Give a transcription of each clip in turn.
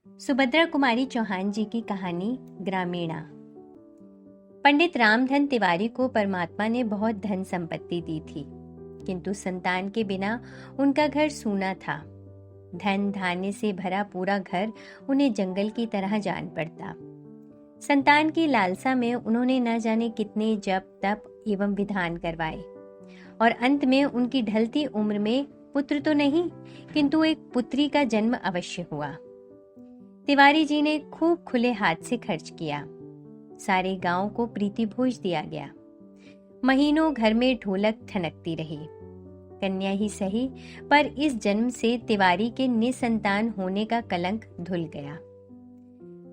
सुभद्रा कुमारी चौहान जी की कहानी ग्रामीणा। पंडित रामधन तिवारी को परमात्मा ने बहुत धन संपत्ति दी थी, किंतु संतान के बिना उनका घर सूना था। धन धान्य से भरा पूरा घर उन्हें जंगल की तरह जान पड़ता। संतान की लालसा में उन्होंने न जाने कितने जप तप एवं विधान करवाए और अंत में उनकी ढलती उम्र में पुत्र तो नहीं किंतु एक पुत्री का जन्म अवश्य हुआ। तिवारी जी ने खूब खुले हाथ से खर्च किया। सारे गांव को प्रीति भोज दिया गया। महीनों घर में ढोलक ठनकती रही। कन्या ही सही, पर इस जन्म से तिवारी के निसंतान होने का कलंक धुल गया।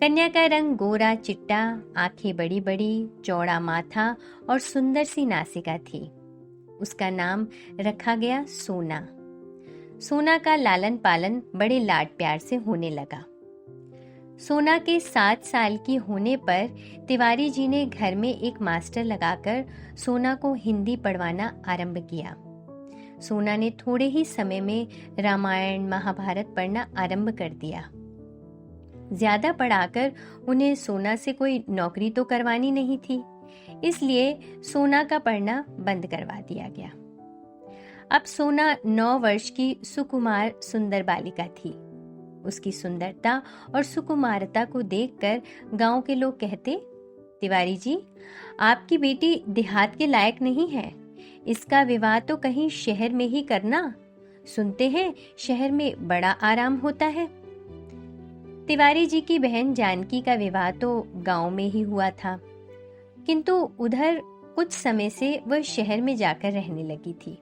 कन्या का रंग गोरा चिट्टा, आंखें बड़ी बड़ी, चौड़ा माथा और सुंदर सी नासिका थी। उसका नाम रखा गया सोना। सोना का लालन पालन बड़े लाड प्यार से होने लगा। सोना के 7 साल की होने पर तिवारी जी ने घर में एक मास्टर लगाकर सोना को हिंदी पढ़वाना आरंभ किया। सोना ने थोड़े ही समय में रामायण महाभारत पढ़ना आरंभ कर दिया। ज्यादा पढ़ाकर उन्हें सोना से कोई नौकरी तो करवानी नहीं थी, इसलिए सोना का पढ़ना बंद करवा दिया गया। अब सोना 9 वर्ष की सुकुमार सुंदर बालिका थी। उसकी सुंदरता और सुकुमारता को देखकर गांव के लोग कहते, तिवारी जी, आपकी बेटी देहात के लायक नहीं है। इसका विवाह तो कहीं शहर में ही करना। सुनते हैं शहर में बड़ा आराम होता है। तिवारी जी की बहन जानकी का विवाह तो गांव में ही हुआ था, किंतु उधर कुछ समय से वह शहर में जाकर रहने लगी थी।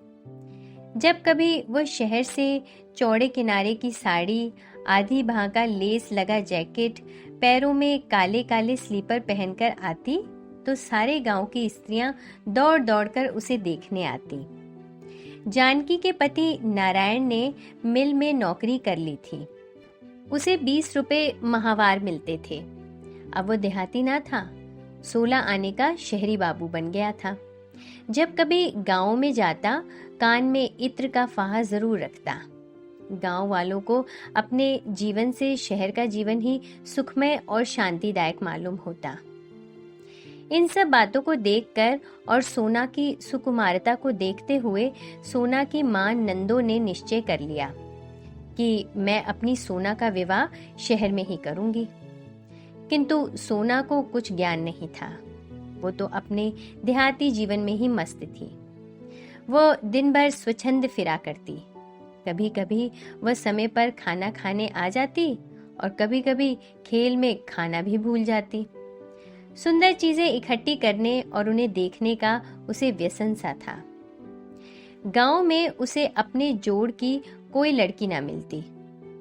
जब कभी वह शहर से चौड़े किनारे की साड़ी, आधी भांका लेस लगा जैकेट, पैरों में काले काले स्लीपर पहनकर आती तो सारे गांव की स्त्रियां दौड़ दौड़ कर उसे देखने आती। जानकी के पति नारायण ने मिल में नौकरी कर ली थी। उसे 20 रुपए माहवार मिलते थे। अब वो देहाती ना था, 16 आने का शहरी बाबू बन गया था। जब कभी गांव में जाता, कान में इत्र का फाहा जरूर रखता। गांव वालों को अपने जीवन से शहर का जीवन ही सुखमय और शांतिदायक मालूम होता। इन सब बातों को देखकर और सोना की सुकुमारता को देखते हुए सोना की मां नंदो ने निश्चय कर लिया कि मैं अपनी सोना का विवाह शहर में ही करूंगी। किंतु सोना को कुछ ज्ञान नहीं था। वो तो अपने देहाती जीवन में ही मस्त थी। वो दिन भर स्वच्छंद फिरा करती। कभी कभी वह समय पर खाना खाने आ जाती और कभी कभी खेल में खाना भी भूल जाती। सुंदर चीजें इकट्ठी करने और उन्हें देखने का उसे व्यसन सा था। गांव में उसे अपने जोड़ की कोई लड़की ना मिलती,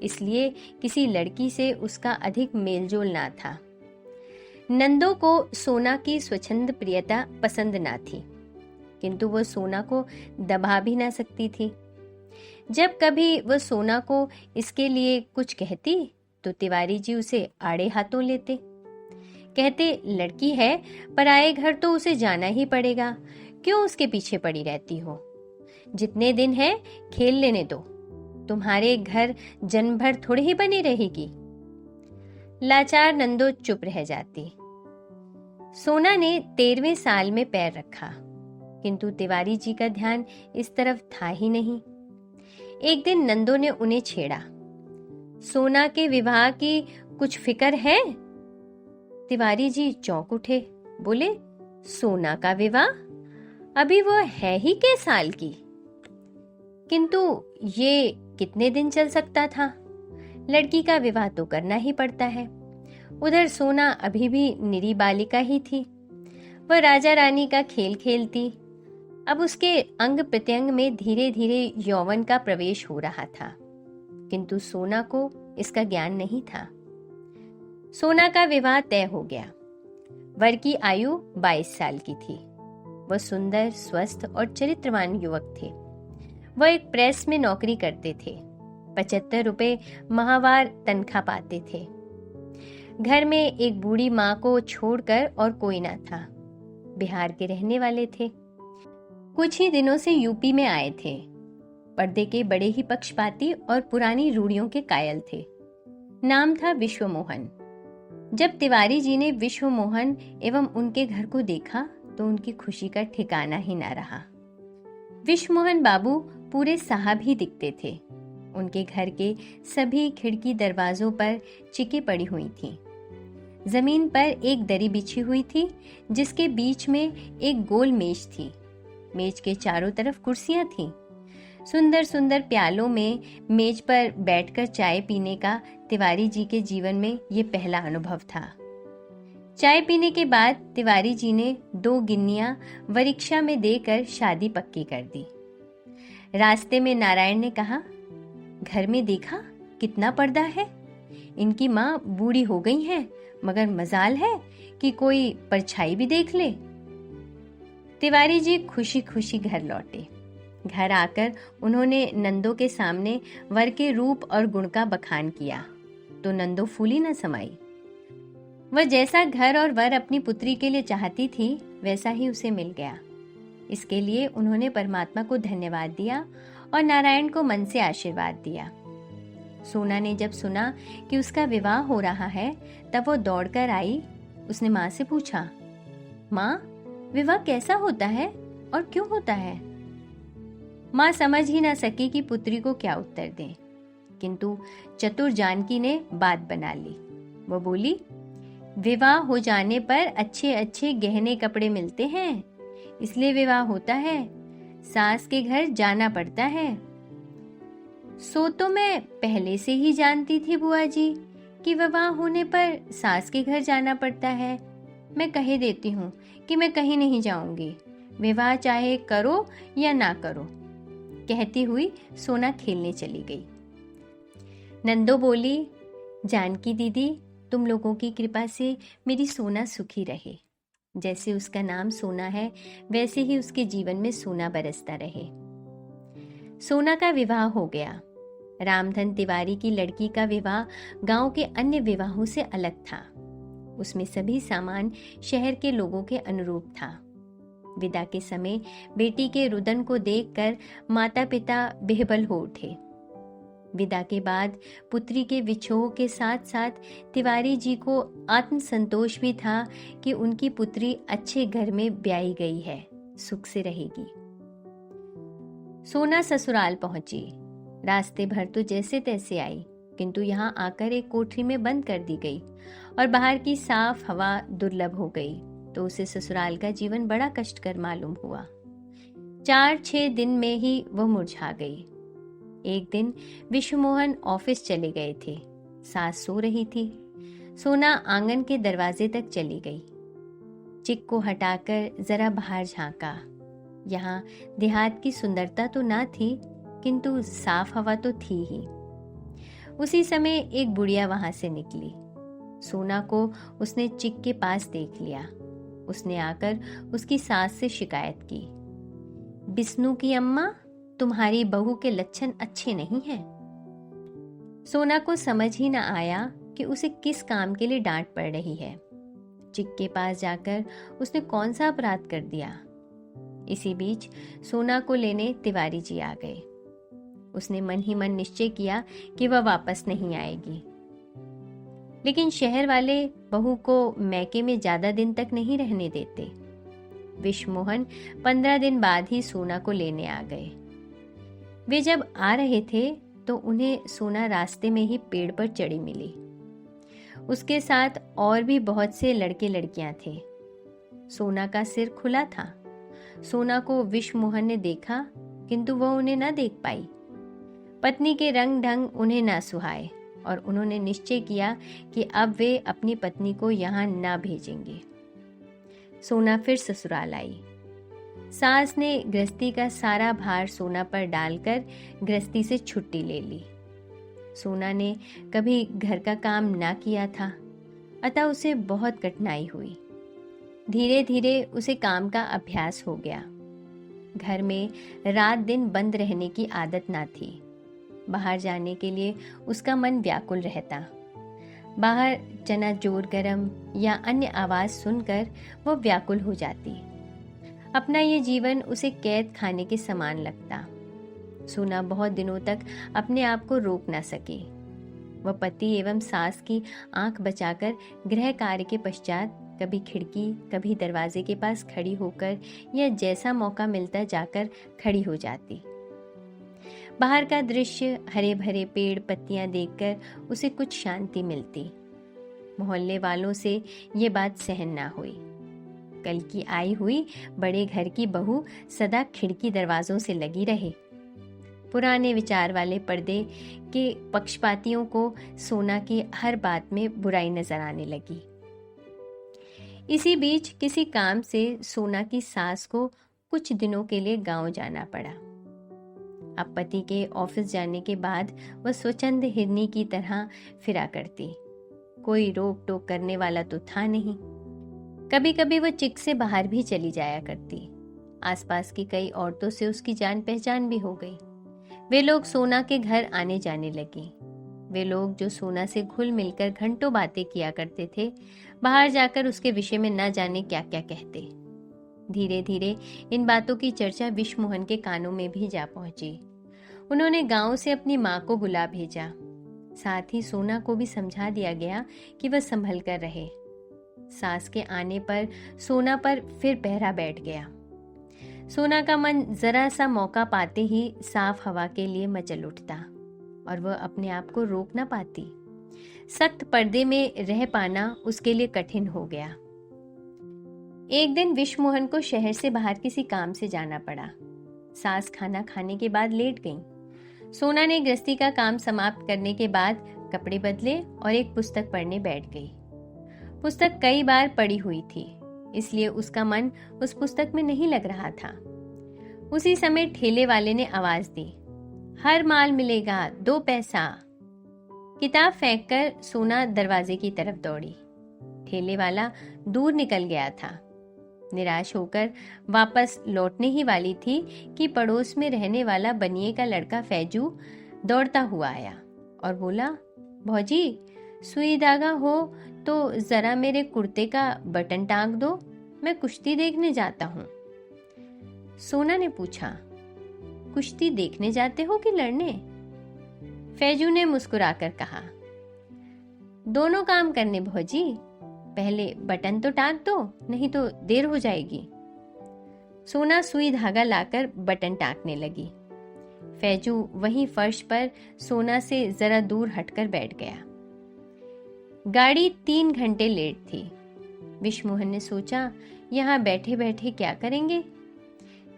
इसलिए किसी लड़की से उसका अधिक मेलजोल ना था। नंदो को सोना की स्वच्छंद प्रियता पसंद ना थी, किंतु वह सोना को दबा भी ना सकती थी। जब कभी वह सोना को इसके लिए कुछ कहती तो तिवारी जी उसे आड़े हाथों लेते। कहते, लड़की है, पराए घर तो उसे जाना ही पड़ेगा, क्यों उसके पीछे पड़ी रहती हो? जितने दिन है खेल लेने दो, तुम्हारे घर जन्म भर थोड़ी ही बनी रहेगी। लाचार नंदो चुप रह जाती। सोना ने 13वें साल में पैर रखा, किंतु तिवारी जी का ध्यान इस तरफ था ही नहीं। एक दिन नंदो ने उन्हें छेड़ा, सोना के विवाह की कुछ फिक्र है? तिवारी जी चौंक उठे, बोले, सोना का विवाह? अभी वो है ही के साल की। किंतु ये कितने दिन चल सकता था? लड़की का विवाह तो करना ही पड़ता है। उधर सोना अभी भी निरी बालिका ही थी। वह राजा रानी का खेल खेलती। अब उसके अंग प्रत्यंग में धीरे धीरे यौवन का प्रवेश हो रहा था, किंतु सोना को इसका ज्ञान नहीं था। सोना का विवाह तय हो गया। वर की आयु 22 साल की थी। वह सुंदर, स्वस्थ और चरित्रवान युवक थे। वह एक प्रेस में नौकरी करते थे। 75 रुपए माहवार तनख्वाह पाते थे। घर में एक बूढ़ी माँ को छोड़कर और कोई ना था। बिहार के रहने वाले थे। कुछ ही दिनों से यूपी में आए थे। पर्दे के बड़े ही पक्षपाती और पुरानी रूढ़ियों के कायल थे। नाम था विश्वमोहन। जब तिवारी जी ने विश्वमोहन एवं उनके घर को देखा तो उनकी खुशी का ठिकाना ही ना रहा। विश्वमोहन बाबू पूरे साहब ही दिखते थे। उनके घर के सभी खिड़की दरवाजों पर चिकें पड़ी हुई थीं। जमीन पर एक दरी बिछी हुई थी जिसके बीच में एक गोल मेज थी। मेज के चारों तरफ कुर्सियां थीं। सुंदर सुंदर प्यालों में मेज पर बैठकर चाय पीने का तिवारी जी के जीवन में ये पहला अनुभव था। चाय पीने के बाद तिवारी जी ने 2 गिन्नियां वरीक्षा में देकर शादी पक्की कर दी। रास्ते में नारायण ने कहा, घर में देखा कितना पर्दा है। इनकी माँ बूढ़ी हो गई है, मगर मजाल है कि कोई परछाई भी देख ले। तिवारी जी खुशी खुशी घर लौटे। घर आकर उन्होंने नंदो के सामने वर के रूप और गुण का बखान किया तो नंदो फूली न समाई। वह जैसा घर और वर अपनी पुत्री के लिए चाहती थी वैसा ही उसे मिल गया। इसके लिए उन्होंने परमात्मा को धन्यवाद दिया और नारायण को मन से आशीर्वाद दिया। सोना ने जब सुना कि उसका विवाह हो रहा है तब वो दौड़कर आई। उसने माँ से पूछा, माँ, विवाह कैसा होता है और क्यों होता है? माँ समझ ही ना सकी कि पुत्री को क्या उत्तर दें, किंतु चतुर जानकी ने बात बना ली। वो बोली, विवाह हो जाने पर अच्छे अच्छे गहने कपड़े मिलते हैं, इसलिए विवाह होता है। सास के घर जाना पड़ता है। सो तो मैं पहले से ही जानती थी बुआ जी कि विवाह होने पर सास के घर जाना पड़ता है। मैं कह देती हूँ कि मैं कहीं नहीं जाऊंगी, विवाह चाहे करो या ना करो। कहती हुई सोना खेलने चली गई। नंदो बोली, जानकी दीदी, तुम लोगों की कृपा से मेरी सोना सुखी रहे। जैसे उसका नाम सोना है वैसे ही उसके जीवन में सोना बरसता रहे। सोना का विवाह हो गया। रामधन तिवारी की लड़की का विवाह गांव के अन्य विवाहों से अलग था। उसमें सभी सामान शहर के लोगों के अनुरूप था। विदा के समय बेटी के रुदन को देखकर माता पिता बेहबल हो उठे। विदा के बाद पुत्री के विछोह के साथ साथ तिवारी जी को आत्मसंतोष भी था कि उनकी पुत्री अच्छे घर में ब्याई गई है, सुख से रहेगी। सोना ससुराल पहुंची। रास्ते भर तो जैसे तैसे आई, किंतु यहाँ आकर एक कोठरी में बंद कर दी गई और बाहर की साफ हवा दुर्लभ हो गई तो उसे ससुराल का जीवन बड़ा कष्टकर मालूम हुआ। 4-6 दिन में ही वह मुरझा गई। एक दिन विश्वमोहन ऑफिस चले गए थे। सास सो रही थी। सोना आंगन के दरवाजे तक चली गई। चिक को हटाकर जरा बाहर झांका। यहाँ देहात की सुंदरता तो ना थी, किंतु साफ हवा तो थी ही। उसी समय एक बुढ़िया वहां से निकली। सोना को उसने चिक के पास देख लिया। उसने आकर उसकी सास से शिकायत की, बिस्नू की अम्मा, तुम्हारी बहू के लक्षण अच्छे नहीं हैं। सोना को समझ ही न आया कि उसे किस काम के लिए डांट पड़ रही है। चिक के पास जाकर उसने कौन सा अपराध कर दिया। इसी बीच सोना को लेने तिवारी जी आ गए। उसने मन ही मन निश्चय किया कि वह वापस नहीं आएगी। लेकिन शहर वाले बहू को मैके में ज्यादा दिन तक नहीं रहने देते। विश्वमोहन 15 दिन बाद ही सोना को लेने आ गए। वे जब आ रहे थे तो उन्हें सोना रास्ते में ही पेड़ पर चढ़ी मिली। उसके साथ और भी बहुत से लड़के लड़कियां थे। सोना का सिर खुला था। सोना को विश्वमोहन ने देखा, किंतु वह उन्हें न देख पाई। पत्नी के रंग ढंग उन्हें न सुहाए और उन्होंने निश्चय किया कि अब वे अपनी पत्नी को यहाँ न भेजेंगे। सोना फिर ससुराल आई। सास ने गृहस्थी का सारा भार सोना पर डालकर गृहस्थी से छुट्टी ले ली। सोना ने कभी घर का काम ना किया था, अतः उसे बहुत कठिनाई हुई। धीरे धीरे उसे काम का अभ्यास हो गया। घर में रात दिन बंद रहने की आदत ना थी। बाहर जाने के लिए उसका मन व्याकुल रहता। बाहर चनाचूर गरम या अन्य आवाज सुनकर वह व्याकुल हो जाती। अपना ये जीवन उसे कैद खाने के समान लगता। सोना बहुत दिनों तक अपने आप को रोक ना सकी। वह पति एवं सास की आंख बचाकर गृह कार्य के पश्चात कभी खिड़की कभी दरवाजे के पास खड़ी होकर या जैसा मौका मिलता जाकर खड़ी हो जाती। बाहर का दृश्य, हरे भरे पेड़ पत्तियां देखकर उसे कुछ शांति मिलती। मोहल्ले वालों से ये बात सहन ना हुई। कल की आई हुई बड़े घर की बहू सदा खिड़की दरवाजों से लगी रहे। पुराने विचार वाले पर्दे के पक्षपातियों को सोना की हर बात में बुराई नजर आने लगी। इसी बीच किसी काम से सोना की सास को कुछ दिनों के लिए गांव जाना पड़ा। अब पति के ऑफिस जाने के बाद वह स्वच्छंद हिरनी की तरह फिरा करती। कोई रोक टोक करने वाला तो था नहीं। कभी कभी वह चिक से बाहर भी चली जाया करती। आसपास की कई औरतों से उसकी जान पहचान भी हो गई। वे लोग सोना के घर आने जाने लगे। वे लोग जो सोना से घुल मिलकर घंटों बातें किया करते थे, बाहर जाकर उसके विषय में न जाने क्या क्या कहते। धीरे धीरे इन बातों की चर्चा विश्वमोहन के कानों में भी जा पहुंची। उन्होंने गांव से अपनी माँ को बुला भेजा। साथ ही सोना को भी समझा दिया गया कि वह संभल कर रहे। सास के आने पर सोना पर फिर पहरा बैठ गया। सोना का मन जरा सा मौका पाते ही साफ हवा के लिए मचल उठता और वह अपने आप को रोक ना पाती। सख्त पर्दे में रह पाना उसके लिए कठिन हो गया। एक दिन विश्वमोहन को शहर से बाहर किसी काम से जाना पड़ा। सास खाना खाने के बाद लेट गईं। सोना ने गृहस्थी का काम समाप्त करने के बाद कपड़े बदले और एक पुस्तक पढ़ने बैठ गई। पुस्तक कई बार पढ़ी हुई थी, इसलिए उसका मन उस पुस्तक में नहीं लग रहा था। उसी समय ठेले वाले ने आवाज दी, हर माल मिलेगा 2 पैसा। किताब फेंककर सोना दरवाजे की तरफ दौड़ी। ठेले वाला दूर निकल गया था। निराश होकर वापस लौटने ही वाली थी कि पड़ोस में रहने वाला बनिए का लड़का फैजू दौड़ता हुआ आया और बोला, भौजी सुई धागा हो तो जरा मेरे कुर्ते का बटन टांग दो, मैं कुश्ती देखने जाता हूँ। सोना ने पूछा, कुश्ती देखने जाते हो कि लड़ने? फैजू ने मुस्कुराकर कहा, दोनों काम करने भौजी, पहले बटन तो टांग दो, नहीं तो देर हो जाएगी। सोना सुई धागा लाकर बटन टांकने लगी। फैजू वहीं फर्श पर सोना से जरा दूर हटकर बैठ गया। गाड़ी 3 घंटे लेट थी। विश्वमोहन ने सोचा, यहाँ बैठे बैठे क्या करेंगे,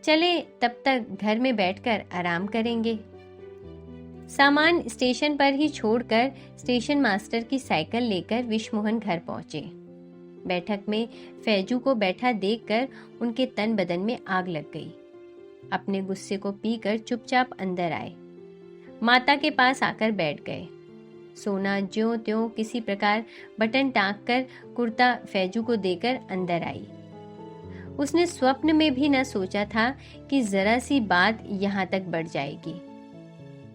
चले तब तक घर में बैठकर आराम करेंगे। सामान स्टेशन पर ही छोड़कर स्टेशन मास्टर की साइकिल लेकर विश्वमोहन घर पहुंचे। बैठक में फैजू को बैठा देखकर उनके तन बदन में आग लग गई। अपने गुस्से को पीकर चुपचाप अंदर आए। माता के पास आकर बैठ गए। सोना ज्यों त्यों किसी प्रकार बटन टाँक कर कुर्ता फैजू को देकर अंदर आई। उसने स्वप्न में भी न सोचा था कि जरा सी बात यहाँ तक बढ़ जाएगी।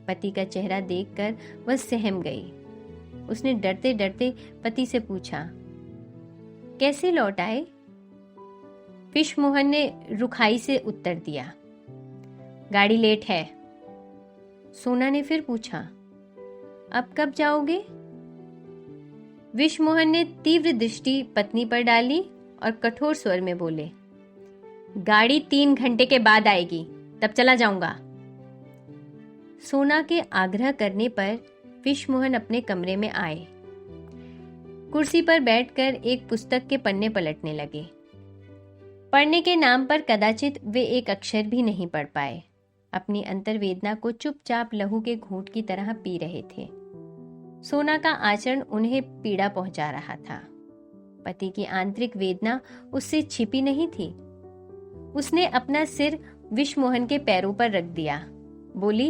पति का चेहरा देखकर वह सहम गई। उसने डरते डरते पति से पूछा, कैसे लौट आए? विश्वमोहन ने रुखाई से उत्तर दिया, गाड़ी लेट है। सोना ने फिर पूछा, अब कब जाओगे? विश्वमोहन ने तीव्र दृष्टि पत्नी पर डाली और कठोर स्वर में बोले, गाड़ी 3 घंटे के बाद आएगी, तब चला जाऊंगा। सोना के आग्रह करने पर विश्वमोहन अपने कमरे में आए। कुर्सी पर बैठकर एक पुस्तक के पन्ने पलटने लगे। पढ़ने के नाम पर कदाचित वे एक अक्षर भी नहीं पढ़ पाए। अपनी अंतर्वेदना को चुपचाप लहू के घूंट की तरह पी रहे थे। सोना का आचरण उन्हें पीड़ा पहुंचा रहा था। पति की आंतरिक वेदना उससे छिपी नहीं थी। उसने अपना सिर विश्वमोहन के पैरों पर रख दिया। बोली,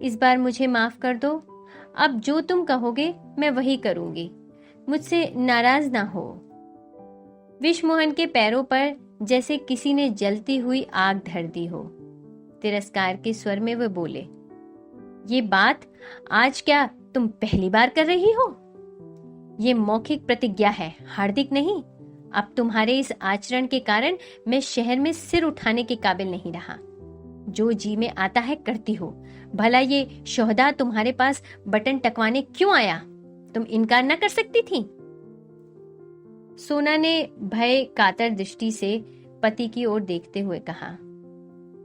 इस बार मुझे माफ कर दो। अब जो तुम कहोगे मैं वही करूंगी। मुझसे नाराज ना हो। विश्वमोहन के पैरों पर जैसे किसी ने जलती हुई आग धर दी हो। तिरस्कार के स्वर में वे बोले, ये बात आज क्या तुम पहली बार कर रही हो? ये मौखिक प्रतिज्ञा है, हार्दिक नहीं। अब तुम्हारे इस आचरण के कारण मैं शहर में सिर उठाने के काबिल नहीं रहा। जो जी में आता है करती हो। भला ये शोहदा तुम्हारे पास बटन टकवाने क्यों आया? तुम इनकार न कर सकती थी। सोना ने भय कातर दृष्टि से पति की ओर देखते हुए कहा,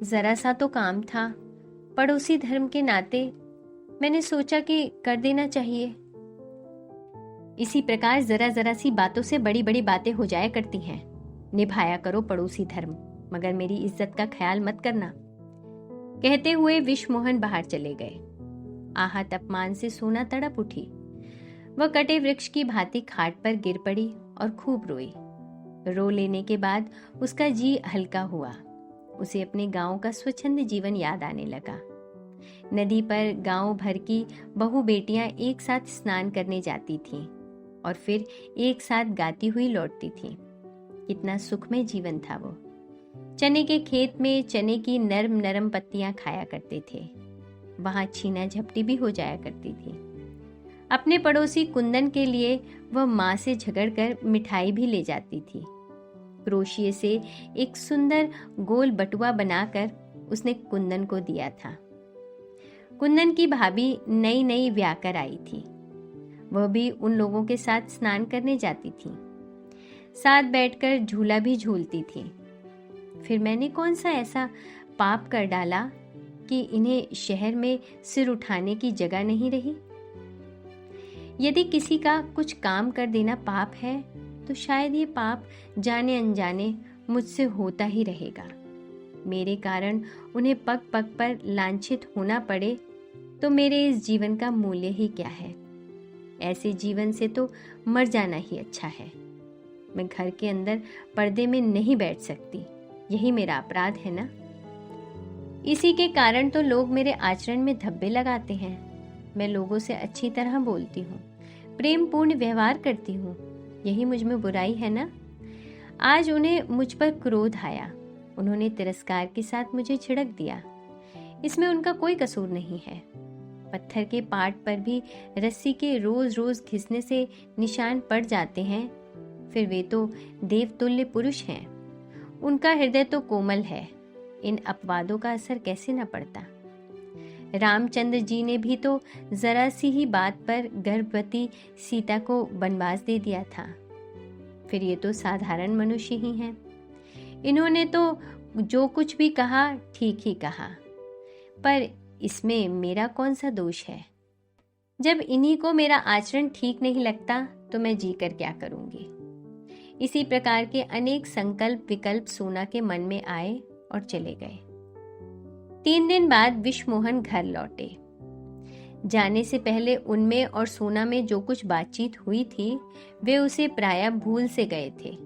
जरा सा तो काम था, पड़ोसी धर्म के नाते मैंने सोचा कि कर देना चाहिए। इसी प्रकार जरा जरा सी बातों से बड़ी बड़ी बातें हो जाया करती हैं। निभाया करो पड़ोसी धर्म, मगर मेरी इज्जत का ख्याल मत करना। कहते हुए विश्वमोहन बाहर चले गए। आहत अपमान से सोना तड़प उठी। वह कटे वृक्ष की भांति खाट पर गिर पड़ी और खूब रोई। रो लेने के बाद उसका जी हल्का हुआ। उसे अपने गांव का स्वच्छंद जीवन याद आने लगा। नदी पर गांव भर की बहू बेटियां एक साथ स्नान करने जाती थीं और फिर एक साथ गाती हुई लौटती थीं। कितना सुखमय जीवन था वो। चने के खेत में चने की नरम नरम पत्तियां खाया करते थे। वहां छीना झपटी भी हो जाया करती थी। अपने पड़ोसी कुंदन के लिए वह माँ से झगड़कर मिठाई भी ले जाती थी। क्रोशिये से एक सुंदर गोल बटुआ बनाकर उसने कुंदन को दिया था। कुंदन की भाभी नई नई व्याकर आई थी। वह भी उन लोगों के साथ स्नान करने जाती थी। साथ बैठकर झूला भी झूलती थी। फिर मैंने कौन सा ऐसा पाप कर डाला कि इन्हें शहर में सिर उठाने की जगह नहीं रही। यदि किसी का कुछ काम कर देना पाप है तो शायद ये पाप जाने अनजाने मुझसे होता ही रहेगा। मेरे कारण उन्हें पग पग पर लांछित होना पड़े तो मेरे इस जीवन का मूल्य ही क्या है। ऐसे जीवन से तो मर जाना ही अच्छा है। मैं घर के अंदर पर्दे में नहीं बैठ सकती, यही मेरा अपराध है ना। इसी के कारण तो लोग मेरे आचरण में धब्बे लगाते हैं। मैं लोगों से अच्छी तरह बोलती हूँ, प्रेम पूर्ण व्यवहार करती हूँ, यही मुझ में बुराई है ना। आज उन्हें मुझ पर क्रोध आया। उन्होंने तिरस्कार के साथ मुझे छिड़क दिया। इसमें उनका कोई कसूर नहीं है। पत्थर के पाट पर भी रस्सी के रोज रोज घिसने से निशान पड़ जाते हैं। फिर वे तो देवतुल्य पुरुष हैं। उनका हृदय तो कोमल है। इन अपवादों का असर कैसे न पड़ता। रामचंद्र जी ने भी तो जरा सी ही बात पर गर्भवती सीता को वनवास दे दिया था। फिर ये तो साधारण मनुष्य ही हैं। इन्होंने तो जो कुछ भी कहा ठीक ही कहा, पर इसमें मेरा कौन सा दोष है। जब इन्हीं को मेरा आचरण ठीक नहीं लगता तो मैं जी कर क्या करूंगी। इसी प्रकार के अनेक संकल्प विकल्प सोना के मन में आए और चले गए। 3 दिन बाद विश्वमोहन घर लौटे। जाने से पहले उनमें और सोना में जो कुछ बातचीत हुई थी वे उसे प्रायः भूल से गए थे।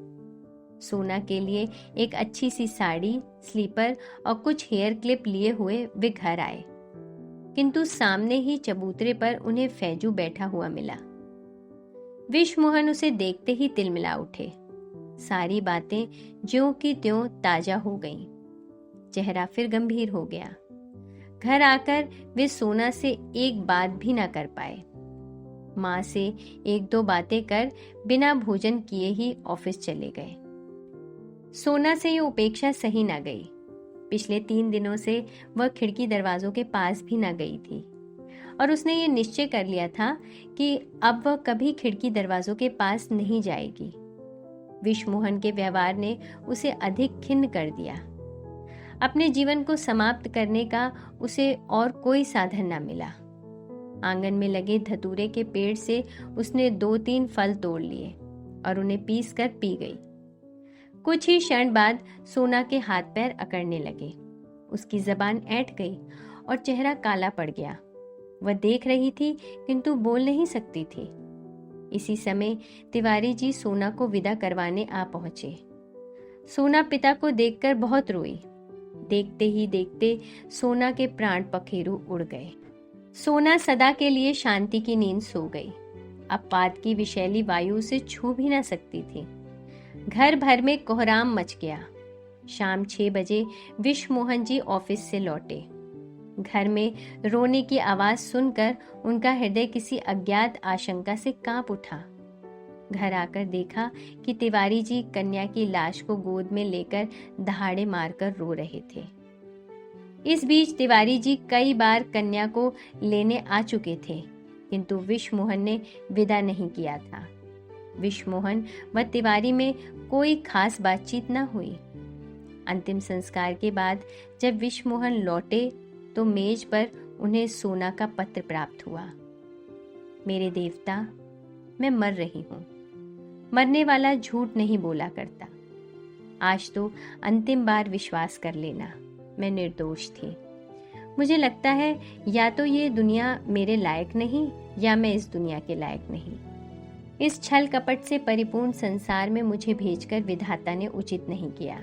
सोना के लिए एक अच्छी सी साड़ी, स्लीपर और कुछ हेयर क्लिप लिए हुए वे घर आए, किंतु सामने ही चबूतरे पर उन्हें फैजू बैठा हुआ मिला। विश्वमोहन उसे देखते ही तिलमिला उठे। सारी बातें ज्यों की त्यों ताजा हो गईं। चेहरा फिर गंभीर हो गया। घर आकर वे सोना से एक बात भी ना कर पाए। माँ से 1-2 बातें कर बिना भोजन किए ही ऑफिस चले गए। सोना से ये उपेक्षा सही ना गई। पिछले 3 दिनों से वह खिड़की दरवाजों के पास भी ना गई थी और उसने ये निश्चय कर लिया था कि अब वह कभी खिड़की दरवाजों के पास नहीं जाएगी। विश्वमोहन के व्यवहार ने उसे अधिक खिन्न कर दिया। अपने जीवन को समाप्त करने का उसे और कोई साधन न मिला। आंगन में लगे धतूरे के पेड़ से उसने 2-3 फल तोड़ लिए और उन्हें पीस कर पी गई। कुछ ही क्षण बाद सोना के हाथ पैर अकड़ने लगे। उसकी जबान ऐंठ गई और चेहरा काला पड़ गया। वह देख रही थी किंतु बोल नहीं सकती थी। इसी समय तिवारी जी सोना को विदा करवाने आ पहुंचे। सोना पिता को देखकर बहुत रोई। देखते ही देखते सोना के प्राण पखेरु उड़ गए। सोना सदा के लिए शांति की नींद सो गई। अब पात की विषैली वायु उसे छू भी न सकती थी। घर भर में कोहराम मच गया। शाम 6 बजे विश्वमोहन जी ऑफिस से लौटे। घर में रोने की आवाज सुनकर उनका हृदय किसी अज्ञात आशंका से कांप उठा। घर आकर देखा कि तिवारी जी कन्या की लाश को गोद में लेकर दहाड़े मारकर रो रहे थे। इस बीच तिवारी जी कई बार कन्या को लेने आ चुके थे, किंतु विश्वमोहन ने विदा नहीं किया था। विश्वमोहन व तिवारी में कोई खास बातचीत न हुई। अंतिम संस्कार के बाद जब विश्वमोहन लौटे तो मेज पर उन्हें सोना का पत्र प्राप्त हुआ। मेरे देवता, मैं मर रही हूं। मरने वाला झूठ नहीं बोला करता। आज तो अंतिम बार विश्वास कर लेना, मैं निर्दोष थी। मुझे लगता है या तो ये दुनिया मेरे लायक नहीं या मैं इस दुनिया के लायक नहीं। इस छल कपट से परिपूर्ण संसार में मुझे भेजकर विधाता ने उचित नहीं किया।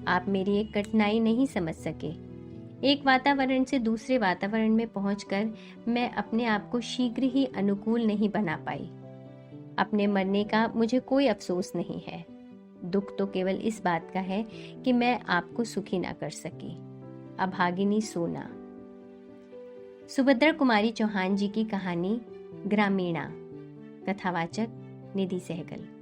आप मेरी एक कठिनाई नहीं समझ सके। एक वातावरण से दूसरे वातावरण में पहुंचकर मैं अपने आप को शीघ्र ही अनुकूल नहीं बना पाई। अपने मरने का मुझे कोई अफसोस नहीं है। दुख तो केवल इस बात का है कि मैं आपको सुखी ना कर सकी। अभागिनी सोना। सुभद्रा कुमारी चौहान जी की कहानी ग्रामीणा। कथावाचक निधि सहगल।